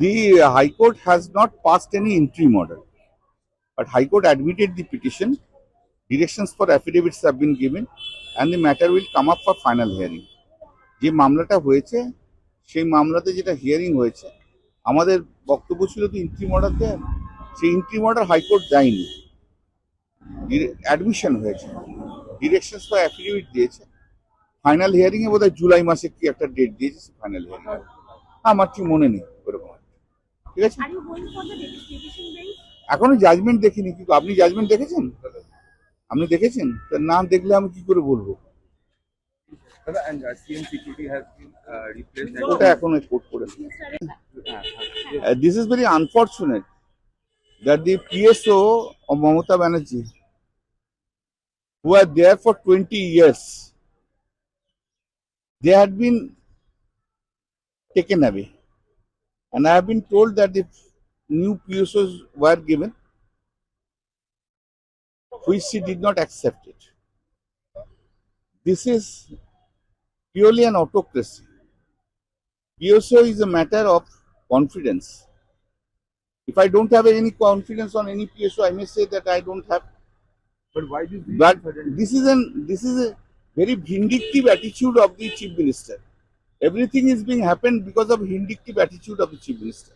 The High Court has not passed any interim order, but High Court admitted the petition. Directions for affidavits have been given, and the matter will come up for final hearing. যে মামলাটা হয়েছে সেই মামলাতে যেটা hearing হয়েছে আমাদের বক্তব্য ছিল তো ইন্ট্রিম অর্ডার দেয়, সেই ইন্ট্রিম অর্ডার হাইকোর্ট দেয়নি, অ্যাডমিশন হয়েছে, ডিরেকশনস ফর অ্যাফিডেভিট দিয়েছে। ফাইনাল হিয়ারিং এ বোধহয় জুলাই মাসে কি একটা ডেট দিয়েছে, ফাইনাল হিয়ারিং আমার ঠিক মনে নেই ওরকম। ঠিক আছে, এখনো জাজমেন্ট দেখিনি। কি আপনি জাজমেন্ট দেখেছেন? আপনি দেখেছেন? না দেখলে আমি কি করে বলবো? ওটা এখনো কোর্ট করেছে। This is very unfortunate that the PSO of Mamata Banerjee, who are there for 20 years, they had been taken away, and I have been told that the new PSOs were given, which she did not accept it. This is purely an autocracy. PSO is a matter of confidence. If I don't have any confidence on any PSO, I may say that I don't have. But why this is a very vindictive attitude of the Chief Minister. Everything is being happened because of vindictive attitude of the Chief Minister.